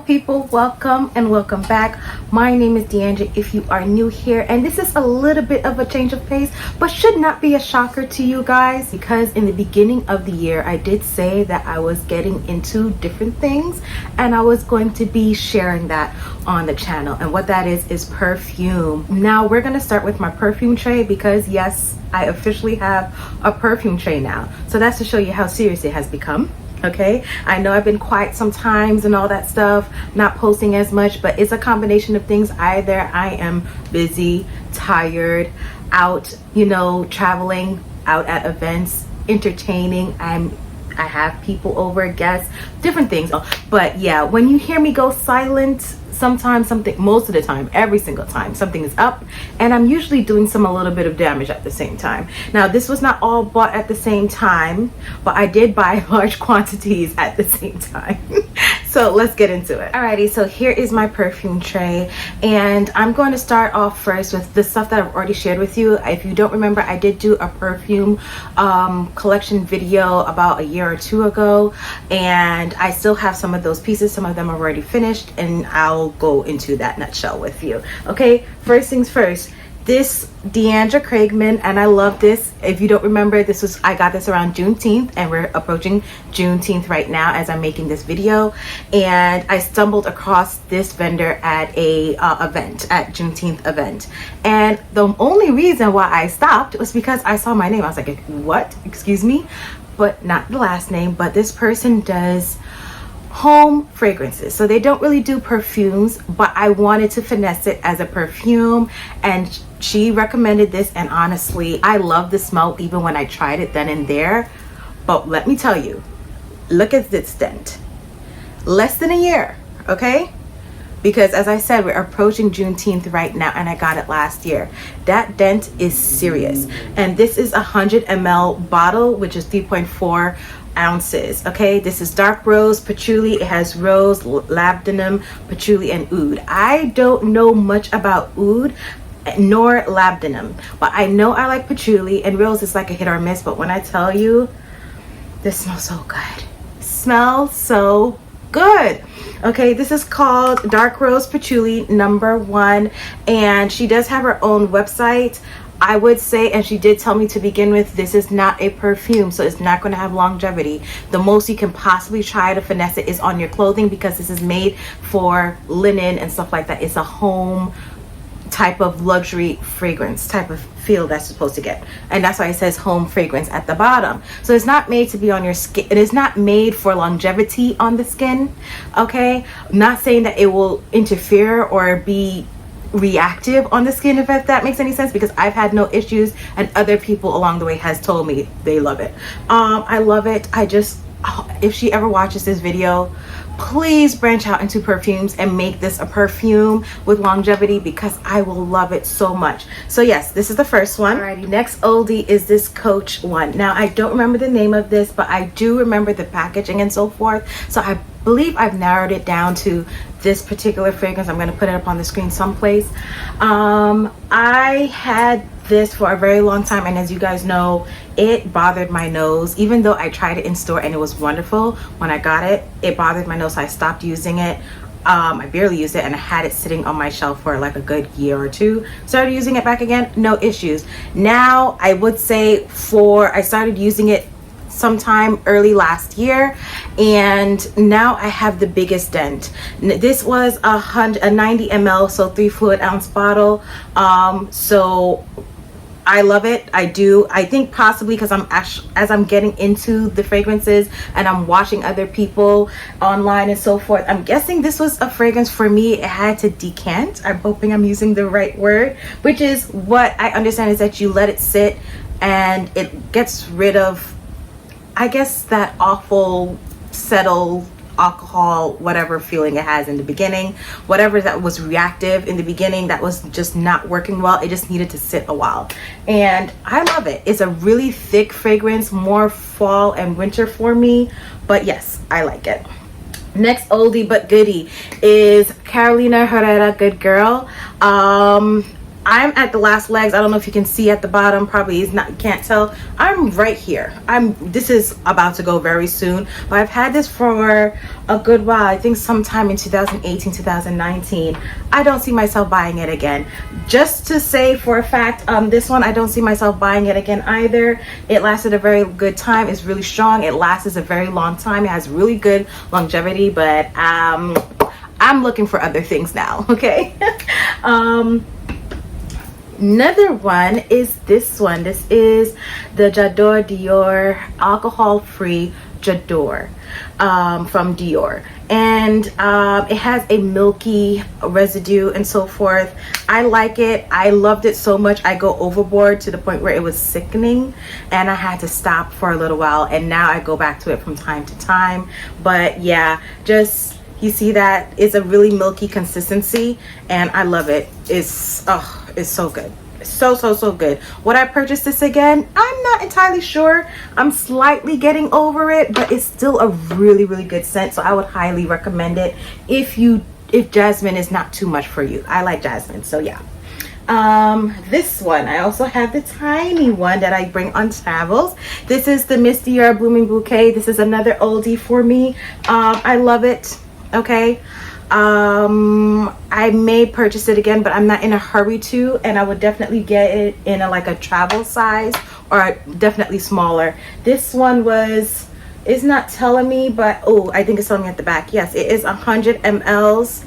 people, welcome and welcome back. My name is Deandra if you are new here, and this is a little bit of a change of pace, but should not be a shocker to you guys, because in the beginning of the year I did say that I was getting into different things and I was going to be sharing that on the channel, and what that is perfume. Now we're going to start with my perfume tray, because yes, I officially have a perfume tray now. So that's to show you how serious it has become. Okay, I know I've been quiet sometimes and all that stuff, not posting as much, but it's a combination of things. Either I am busy, tired, out, traveling, out at events, entertaining, I have people over, guests, different things. But yeah, when you hear me go silent, sometimes most of the time, every single time, something is up, and I'm usually doing a little bit of damage at the same time. Now, this was not all bought at the same time, but I did buy large quantities at the same time. So let's get into it. Alrighty, so here is my perfume tray, and I'm going to start off first with the stuff that I've already shared with you. If you don't remember, I did do a perfume collection video about a year or two ago, and I still have some of those pieces. Some of them are already finished, and I'll go into that nutshell with you. Okay, first things first, this Deandracraigman, and I love this. If you don't remember, I got this around Juneteenth, and we're approaching Juneteenth right now as I'm making this video, and I stumbled across this vendor at a Juneteenth event, and the only reason why I stopped was because I saw my name. I was like, what? Excuse me? But not the last name, but this person does home fragrances, so they don't really do perfumes, but I wanted to finesse it as a perfume, and she recommended this, and honestly I love the smell even when I tried it then and there. But let me tell you, look at this dent. Less than a year, okay? Because as I said, we're approaching Juneteenth right now, and I got it last year. That dent is serious, and this is 100 ml bottle, which is 3.4 ounces. Okay, this is dark rose patchouli. It has rose, labdanum, patchouli, and oud. I don't know much about oud nor labdanum, but I know I like patchouli, and rose is like a hit or miss. But when I tell you, this smells so good. Smells so good. Okay, this is called dark rose patchouli #1, and she does have her own website. I would say, and she did tell me to begin with, this is not a perfume, so it's not going to have longevity. The most you can possibly try to finesse it is on your clothing, because this is made for linen and stuff like that. It's a home type of luxury fragrance type of feel that's supposed to get, and that's why it says home fragrance at the bottom. So it's not made to be on your skin. It is not made for longevity on the skin. Okay, I'm not saying that it will interfere or be reactive on the skin, if that makes any sense, because I've had no issues, and other people along the way has told me they love it. I love it. If she ever watches this video, please branch out into perfumes and make this a perfume with longevity, because I will love it so much. So yes, this is the first one. Alrighty, next oldie is this Coach one. Now I don't remember the name of this, but I do remember the packaging and so forth, so I believe I've narrowed it down to this particular fragrance. I'm going to put it up on the screen someplace. I had this for a very long time, and as you guys know, it bothered my nose. Even though I tried it in store and it was wonderful, when I got it, it bothered my nose, so I stopped using it. I barely used it, and I had it sitting on my shelf for like a good year or two. Started using it back again, no issues. Now I would say I started using it sometime early last year, and now I have the biggest dent. This was a 90 ml, so 3 fluid ounce bottle. So I love it. I do. I think possibly because as I'm getting into the fragrances and I'm watching other people online and so forth, I'm guessing this was a fragrance for me. It had to decant. I'm hoping I'm using the right word, which is what I understand is that you let it sit and it gets rid of, I guess, that awful settled alcohol, whatever feeling it has in the beginning, whatever that was reactive in the beginning that was just not working well, it just needed to sit a while. And I love it. It's a really thick fragrance, more fall and winter for me, but yes, I like it. Next oldie but goodie is Carolinaherrera Good Girl. I'm at the last legs. I don't know if you can see at the bottom, probably is not, you can't tell. I'm right here. This is about to go very soon, but I've had this for a good while. I think sometime in 2018, 2019. I don't see myself buying it again. Just to say for a fact, this one, I don't see myself buying it again either. It lasted a very good time. It's really strong. It lasts a very long time. It has really good longevity, but I'm looking for other things now, okay? Another one is this one. This is the J'adore Dior alcohol-free J'adore from Dior, and it has a milky residue and so forth. I like it. I loved it so much I go overboard to the point where it was sickening, and I had to stop for a little while, and now I go back to it from time to time. But yeah, just, you see that it's a really milky consistency, and I love it. It's so good. So good. Would I purchase this again? I'm not entirely sure. I'm slightly getting over it, but it's still a really good scent, so I would highly recommend it if jasmine is not too much for you. I like jasmine, so yeah. This one, I also have the tiny one that I bring on travels. This is the Miss Dior Blooming Bouquet. This is another oldie for me. I love it. Okay, I may purchase it again, but I'm not in a hurry to, and I would definitely get it in like a travel size, or definitely smaller. This one is not telling me, but oh, I think it's telling me at the back. Yes, it is 100 mLs,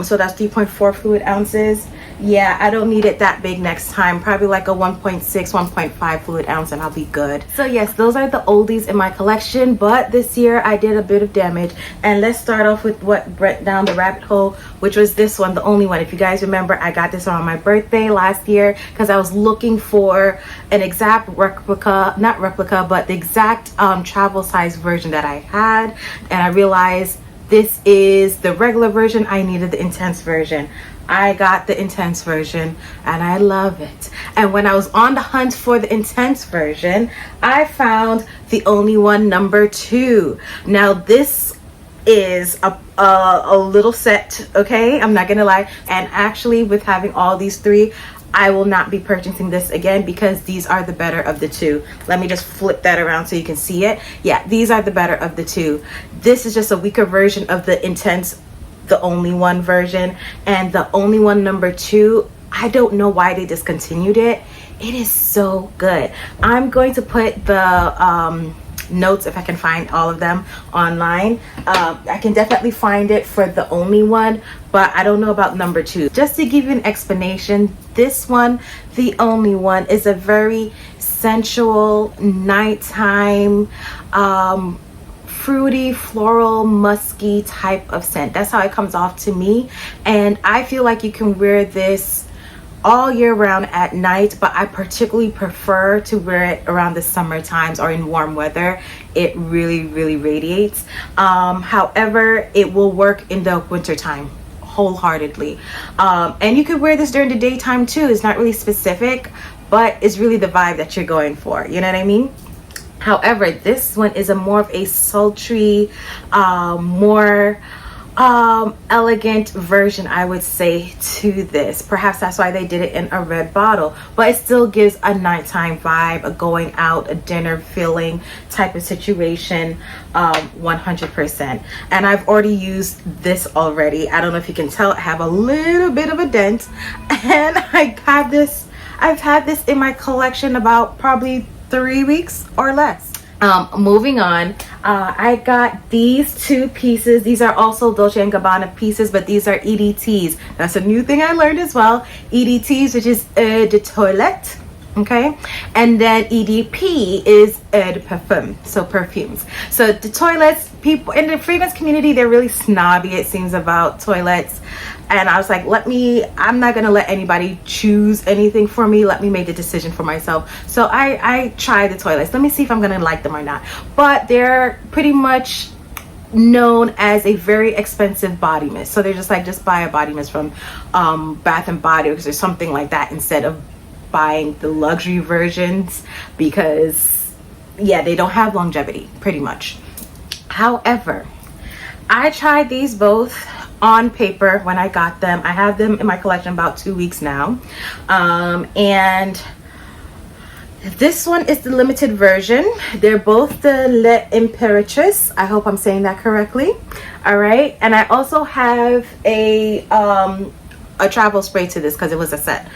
so that's 3.4 fluid ounces. Yeah, I don't need it that big next time. Probably like a 1.6, 1.5 fluid ounce, and I'll be good. So yes, those are the oldies in my collection, but this year I did a bit of damage. And let's start off with what went down the rabbit hole, which was this one, the only one. If you guys remember, I got this on my birthday last year because I was looking for an exact replica, not replica, but the exact travel size version that I had. And I realized this is the regular version. I needed the intense version. I got the intense version, and I love it. And when I was on the hunt for the intense version, I found the only one, number 2. Now this is a little set, okay? I'm not gonna lie. And actually, with having all these 3, I will not be purchasing this again because these are the better of the 2. Let me just flip that around so you can see it. Yeah, these are the better of the 2. This is just a weaker version of the intense, the only one version, and the only one number 2, I don't know why they discontinued it. It is so good. I'm going to put the notes, if I can find all of them, online. I can definitely find it for the only one, but I don't know about number 2. Just to give you an explanation, this one, the only one, is a very sensual nighttime fruity, floral, musky type of scent. That's how it comes off to me, and I feel like you can wear this all year round at night, but I particularly prefer to wear it around the summer times or in warm weather. It really radiates. However, it will work in the winter time wholeheartedly, and you could wear this during the daytime too. It's not really specific, but it's really the vibe that you're going for, you know what I mean? However, this one is a more of a sultry, more elegant version, I would say, to this. Perhaps that's why they did it in a red bottle, but it still gives a nighttime vibe, a going out, a dinner feeling type of situation, 100%. And I've already used this already. I don't know if you can tell, I have a little bit of a dent, and I've had this in my collection about probably 3 weeks or less. Moving on, I got these 2 pieces. These are also Dolce & Gabbana pieces, but these are EDTs. That's a new thing I learned as well. EDTs, which is Eau de Toilette, okay? And then EDP is Eau de Perfume, so perfumes. So the toilets, people in the fragrance community, they're really snobby, it seems, about toilets. And I was like, I'm not gonna let anybody choose anything for me. Let me make the decision for myself. So I tried the toilets. Let me see if I'm gonna like them or not. But they're pretty much known as a very expensive body mist. So they're just like, just buy a body mist from Bath and Body Works or something like that, instead of buying the luxury versions, because yeah, they don't have longevity pretty much. However, I tried these both on paper when I got them. I have them in my collection about 2 weeks now. And this one is the limited version. They're both the Le Imperatrice. I hope I'm saying that correctly. All right. And I also have a travel spray to this because it was a set.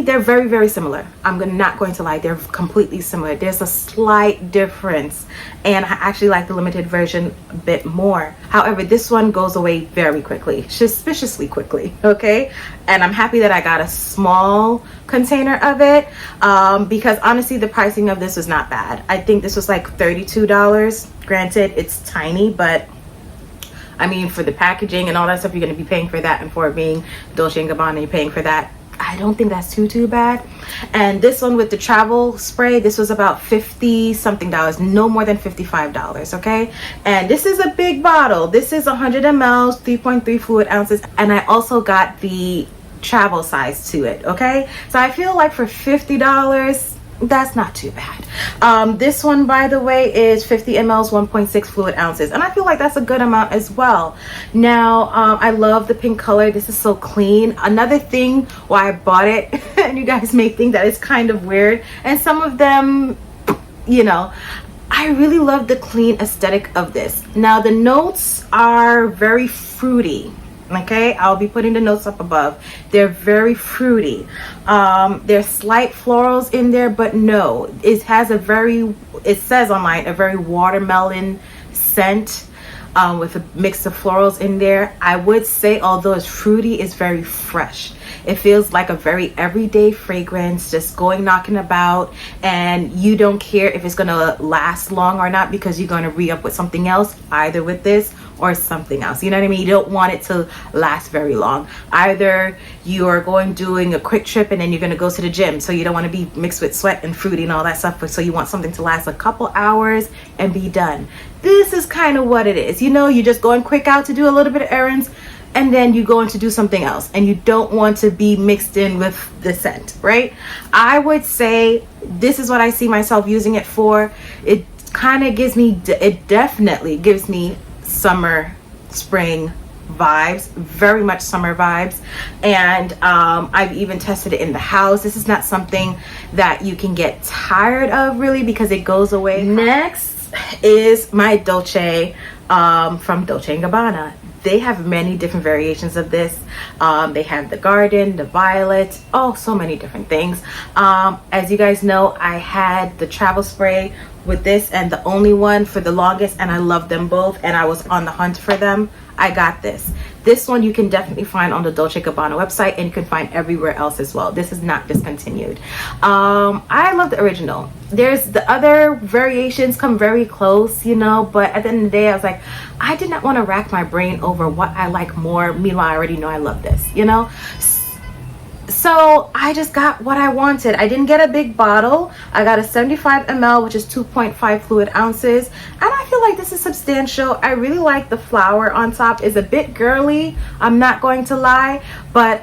They're very, very similar. I'm not going to lie, they're completely similar. There's a slight difference, and I actually like the limited version a bit more. However, this one goes away very quickly, suspiciously quickly, okay? And I'm happy that I got a small container of it, because honestly, the pricing of this was not bad. I think this was like $32. Granted, it's tiny, but I mean, for the packaging and all that stuff, you're going to be paying for that, and for it being Dolce & Gabbana, you're paying for that. I don't think that's too bad. And this one with the travel spray, this was about 50 something dollars, no more than $55, okay? And this is a big bottle. This is 100 ml, 3.3 fluid ounces, and I also got the travel size to it, okay? So I feel like for $50, that's not too bad. This one, by the way, is 50 ml, 1.6 fluid ounces, and I feel like that's a good amount as well. Now, I love the pink color. This is so clean. Another thing why I bought it, and you guys may think that it's kind of weird, and some of them, you know, I really love the clean aesthetic of this. Now, the notes are very fruity. Okay, I'll be putting the notes up above. They're very fruity. There's slight florals in there, but no, it has a very, it says online, a very watermelon scent, with a mix of florals in there. I would say, although it's fruity, it's very fresh. It feels like a very everyday fragrance, just going knocking about, and you don't care if it's gonna last long or not, because you're gonna re-up with something else, either with this or something else. You know what I mean? You don't want it to last very long. Either you are doing a quick trip and then you're gonna go to the gym, so you don't want to be mixed with sweat and fruity and all that stuff, but so you want something to last a couple hours and be done. This is kind of what it is. You know, you're just going quick out to do a little bit of errands, and then you go in to do something else, and you don't want to be mixed in with the scent, right? I would say this is what I see myself using it for. It kind of gives me, it definitely gives me summer, spring vibes, very much summer vibes. And I've even tested it in the house. This is not something that you can get tired of, really, because it goes away. Next is my Dolce from Dolce & Gabbana. They have many different variations of this. They have the garden, the violet, oh, so many different things. As you guys know, I had the travel spray with this, and the only one for the longest, and I love them both, and I was on the hunt for them. I got this. This one you can definitely find on the Dolce & Gabbana website, and you can find everywhere else as well. This is not discontinued. I love the original. There's the other variations come very close, you know, but at the end of the day, I was like, I did not want to rack my brain over what I like more. Meanwhile, I already know I love this, you know. So I just got what I wanted. I didn't get a big bottle. I got a 75 ml, which is 2.5 fluid ounces. And I feel like this is substantial. I really like the flower on top. It's a bit girly, I'm not going to lie, but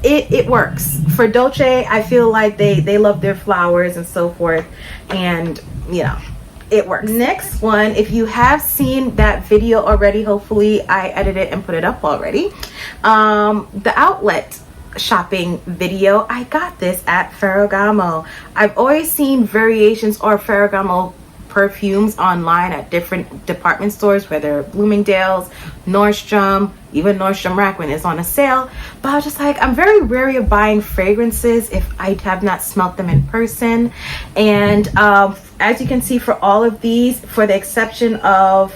it works. For Dolce, I feel like they love their flowers and so forth. And, you know, it works. Next one, if you have seen that video already, hopefully I edited and put it up already. The outlet shopping video, I got this at Ferragamo. I've always seen variations or Ferragamo perfumes online at different department stores, whether Bloomingdale's, Nordstrom, even Nordstrom Rack when it's on a sale. But I was just like, I'm very wary of buying fragrances if I have not smelt them in person. And as you can see, for all of these, for the exception of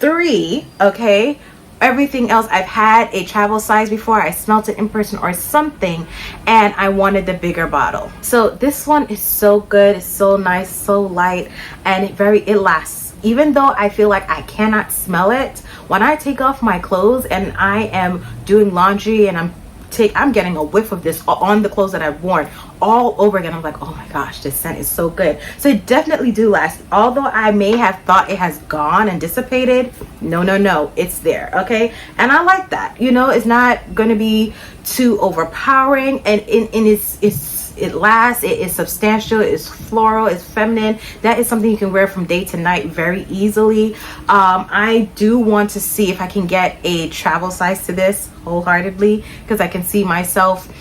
3, okay, everything else I've had a travel size before, I smelt it in person or something, and I wanted the bigger bottle. So this one is so good, it's so nice, so light, and it lasts. Even though I feel like I cannot smell it, when I take off my clothes and I am doing laundry and I'm getting a whiff of this on the clothes that I've worn all over again. I'm like, oh my gosh, this scent is so good. So it definitely do last. Although I may have thought it has gone and dissipated, no, it's there, okay? And I like that. You know, it's not going to be too overpowering, and it's it lasts, it is substantial, it is floral, it's feminine. That is something you can wear from day to night very easily. I do want to see if I can get a travel size to this wholeheartedly, because I can see myself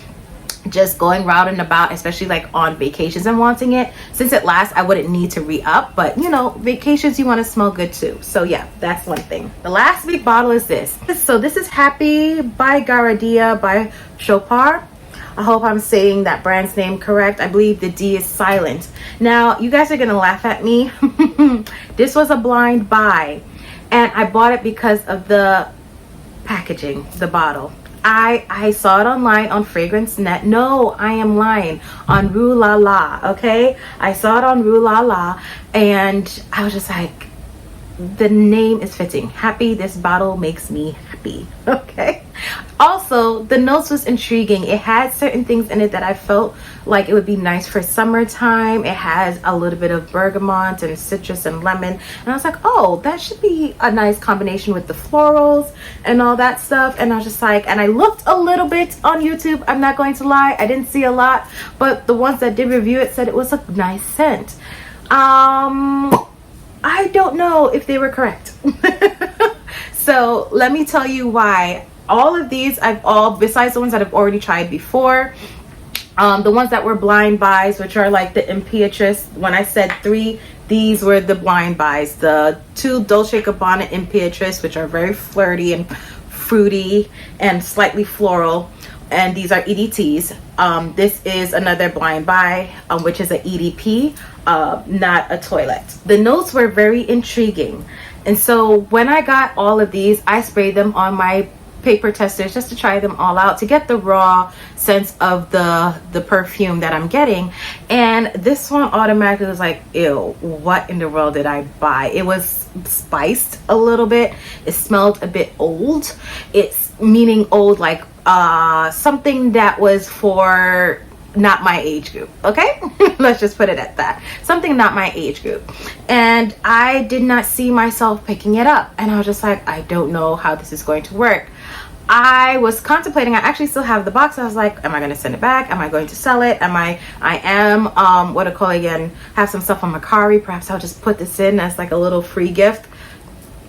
just going round and about, especially like on vacations and wanting it. Since it lasts, I wouldn't need to re-up, but you know, vacations, you want to smell good too. So yeah, that's one thing. The last big bottle is this. So this is Happy by Garadia by Chopard. I hope I'm saying that brand's name correct. I believe the D is silent. Now you guys are gonna laugh at me. This was a blind buy, and I bought it because of the packaging, the bottle. I saw it online on Fragrance Net. No, I am lying. On Rue La La, okay? I saw it on Rue La La, and I was just like, the name is fitting. Happy, this bottle makes me happy, okay? Also, the notes was intriguing. It had certain things in it that I felt like it would be nice for summertime. It has a little bit of bergamot and citrus and lemon, and I was like, oh, that should be a nice combination with the florals and all that stuff. And I was just like, and I looked a little bit on YouTube, I'm not going to lie, I didn't see a lot, but the ones that did review it said it was a nice scent. I don't know if they were correct. So let me tell you why. All of these, besides the ones that I've already tried before, the ones that were blind buys, which are like the Imperatrice. When I said 3, these were the blind buys. The 2 Dolceandgabana Imperatrice, which are very flirty and fruity and slightly floral, and these are EDTs. This is another blind buy, which is an EDP, not a toilet. The notes were very intriguing, and so when I got all of these, I sprayed them on my paper testers just to try them all out to get the raw sense of the perfume that I'm getting. And this one automatically was like, ew, what in the world did I buy? It was spiced a little bit. It smelled a bit old. It's meaning old, like something that was for not my age group, okay? Let's just put it at that. Something not my age group. And I did not see myself picking it up, and I was just like, I don't know how this is going to work. I was contemplating, I actually still have the box. I was like, am I going to send it back? Am I going to sell it? I am what I call again, have some stuff on Mercari. Perhaps I'll just put this in as like a little free gift.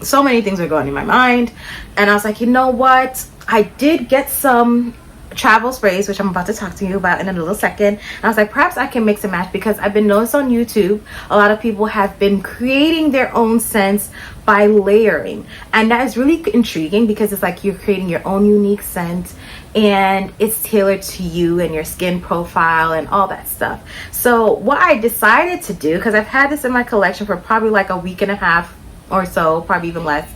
So many things are going in my mind, and I was like, you know what, I did get some travel sprays, which I'm about to talk to you about in a little second. And I was like, perhaps I can mix and match, because I've been noticed on YouTube, a lot of people have been creating their own scents by layering, and that is really intriguing, because it's like you're creating your own unique scent, and it's tailored to you and your skin profile and all that stuff. So what I decided to do, because I've had this in my collection for probably like a week and a half or so, probably even less,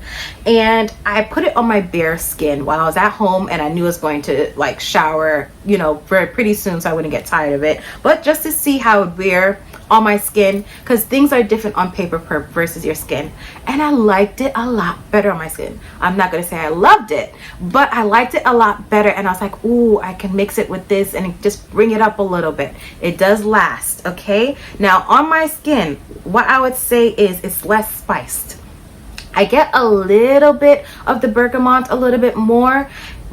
and I put it on my bare skin while I was at home, and I knew I was going to like shower, you know, very pretty soon, so I wouldn't get tired of it, but just to see how it would wear on my skin, because things are different on paper versus your skin, and I liked it a lot better on my skin. I'm not gonna say I loved it, but I liked it a lot better, and I was like, ooh, I can mix it with this and just bring it up a little bit. It does last, okay? Now on my skin, what I would say is it's less spiced. I get a little bit of the bergamot, a little bit more,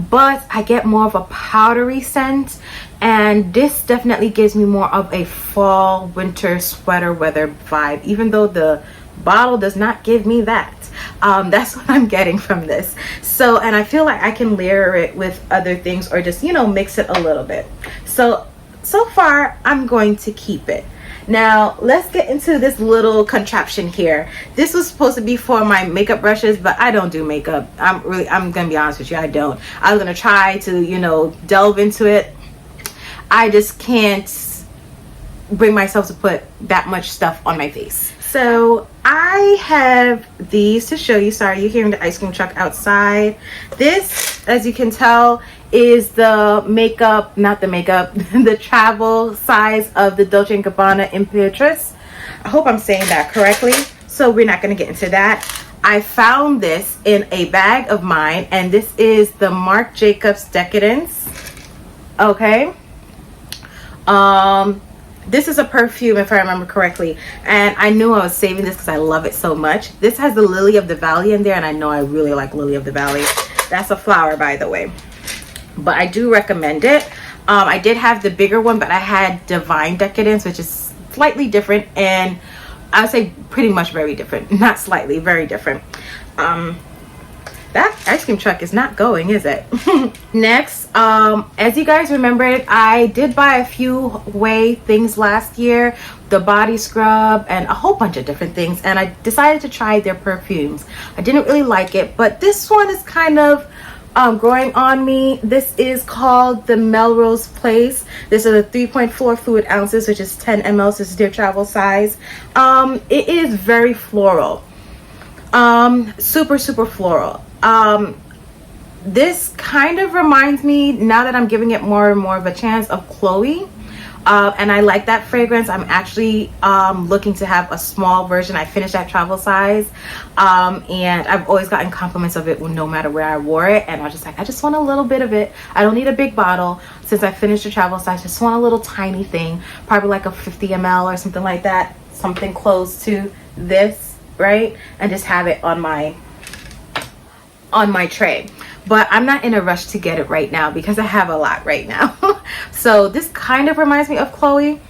but I get more of a powdery scent, and this definitely gives me more of a fall, winter, sweater weather vibe, even though the bottle does not give me that. That's what I'm getting from this. So, and I feel like I can layer it with other things, or just, you know, mix it a little bit. So far, I'm going to keep it. Now let's get into this little contraption here. This was supposed to be for my makeup brushes, but I don't do makeup. I'm gonna be honest with you, I don't. I was gonna try to, you know, delve into it. I just can't bring myself to put that much stuff on my face. So I have these to show you. Sorry, you're hearing the ice cream truck outside. This, as you can tell, is the makeup, not the makeup, the travel size of the Dolceandgabana Imperatrice. I hope I'm saying that correctly, so we're not going to get into that. I found this in a bag of mine, and this is the Marc Jacobs Decadence. Okay. This is a perfume, if I remember correctly, and I knew I was saving this because I love it so much. This has the Lily of the Valley in there, and I know I really like Lily of the Valley. That's a flower, by the way, but I do recommend it. I did have the bigger one, but I had Divine Decadence, which is slightly different, and I would say pretty much very different. Not slightly, very different. That ice cream truck is not going, is it? Next, as you guys remembered, I did buy a few Way things last year, the body scrub and a whole bunch of different things, and I decided to try their perfumes. I didn't really like it, but this one is kind of growing on me. This is called the Melrose Place. This is a 3.4 fluid ounces, which is 10 ml. This is their travel size. It is very floral, super floral. This kind of reminds me, now that I'm giving it more and more of a chance, of Chloe. And I like that fragrance. I'm actually looking to have a small version. I finished that travel size, and I've always gotten compliments of it no matter where I wore it, and I was just like, I just want a little bit of it. I don't need a big bottle. Since I finished the travel size, just want a little tiny thing, probably like a 50 ml or something like that, something close to this, right? And just have it on my tray. But I'm not in a rush to get it right now because I have a lot right now. So this kind of reminds me of Chloe,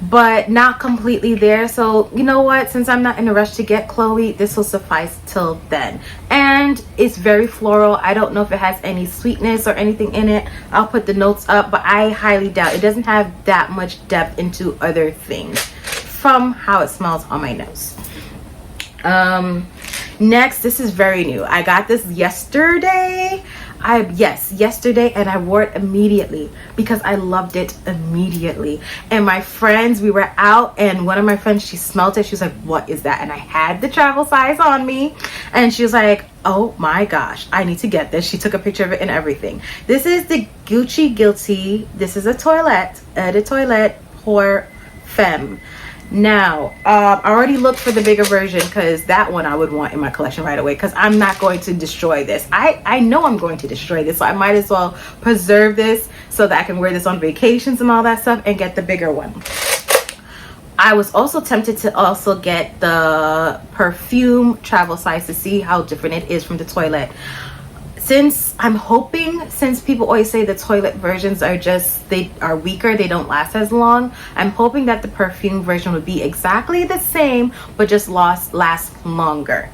but not completely there. So you know what, since I'm not in a rush to get Chloe, this will suffice till then. And it's very floral. I don't know if it has any sweetness or anything in it. I'll put the notes up, but I highly doubt it. Doesn't have that much depth into other things from how it smells on my nose. Next, this is very new. I got this yesterday. Yesterday, and I wore it immediately because I loved it immediately. And my friends, we were out, and one of my friends, she smelled it. She was like, what is that? And I had the travel size on me, and she was like, oh my gosh, I need to get this. She took a picture of it and everything. This is the Gucci Guilty. This is a toilette pour femme. Now, I already looked for the bigger version because that one I would want in my collection right away, because I'm not going to destroy this. I know I'm going to destroy this, so I might as well preserve this so that I can wear this on vacations and all that stuff and get the bigger one. I was also tempted to also get the Perfume travel size to see how different it is from the toilet. Since I'm hoping, since people always say the toilet versions are just, they are weaker, they don't last as long, I'm hoping that the Perfume version would be exactly the same, but just last longer.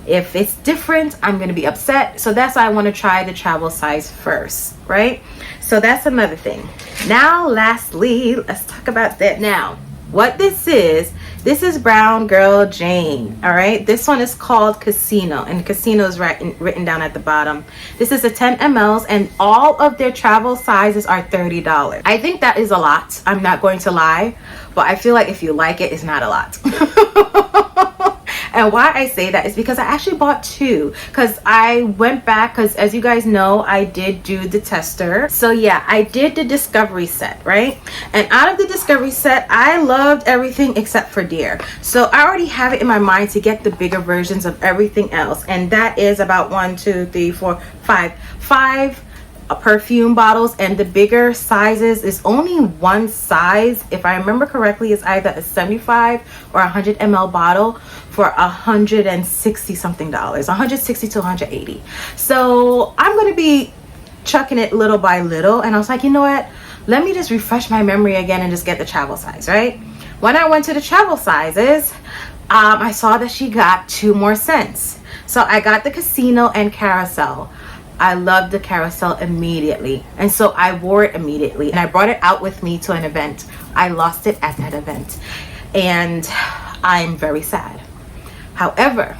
If it's different, I'm going to be upset. So that's why I want to try the travel size first, right? So that's another thing. Now, lastly, let's talk about that. Now, what this is browngirljane. All right, this one is called Casino, and Casino is written down at the bottom. This is a 10 mls, and all of their travel sizes are $30. I think that is a lot, I'm not going to lie, but I feel like if you like it, it's not a lot. And why I say that is because I actually bought two, because I went back, because as you guys know, I did do the tester. So yeah, I did the discovery set, right? And out of the discovery set, I loved everything except for Dear. So I already have it in my mind to get the bigger versions of everything else, and that is about 5 perfume bottles, and the bigger sizes is only one size, if I remember correctly, is either a 75 or 100 ml bottle for $160 something, 160 to 180. So I'm going to be chucking it little by little, and I was like, you know what, let me just refresh my memory again and just get the travel size, right? When I went to the travel sizes, I saw that she got 2 more scents. So I got the Casino and Carousel. I loved the Carousel immediately, and so I wore it immediately, and I brought it out with me to an event. I lost it at that event, and I'm very sad. However,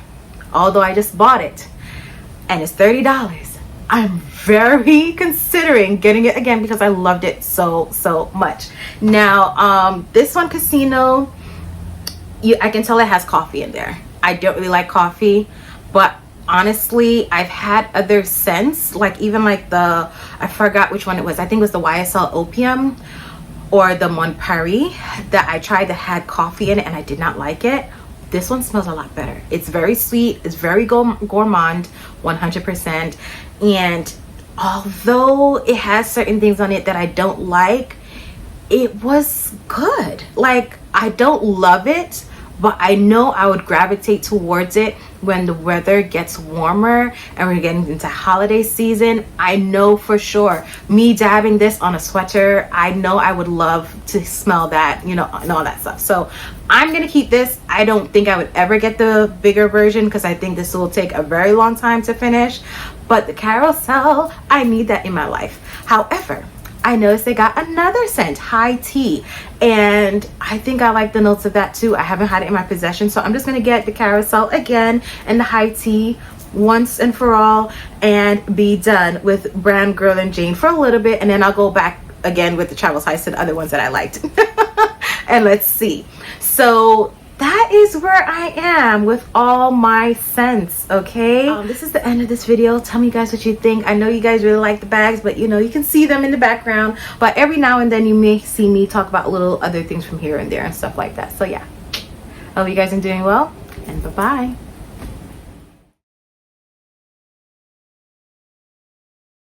although I just bought it and it's $30, I'm very considering getting it again because I loved it so much. Now, this one, Casino, I can tell it has coffee in there. I don't really like coffee, but honestly, I've had other scents, like even like the, I forgot which one it was, I think it was the YSL Opium or the Mon Paris that I tried that had coffee in it, and I did not like it. This one smells a lot better. It's very sweet, it's very gourmand, 100%. And although it has certain things on it that I don't like, it was good. Like, I don't love it, but I know I would gravitate towards it when the weather gets warmer and we're getting into holiday season, I know for sure, me dabbing this on a sweater, I know I would love to smell that, you know, and all that stuff. So I'm gonna keep this. I don't think I would ever get the bigger version because I think this will take a very long time to finish, but the carousel, I need that in my life. However, I noticed they got another scent, high tea, and I think I like the notes of that too. I haven't had it in my possession, so I'm just gonna get the carousel again and the high tea once and for all and be done with brand Girl and Jane for a little bit, and then I'll go back again with the Travel Heist and other ones that I liked. And let's see. So that is where I am with all my scents. Okay, this is the end of this video. Tell me guys what you think. I know you guys really like the bags, but you know, you can see them in the background, but every now and then you may see me talk about little other things from here and there and stuff like that. So yeah, I hope you guys are doing well, and bye-bye.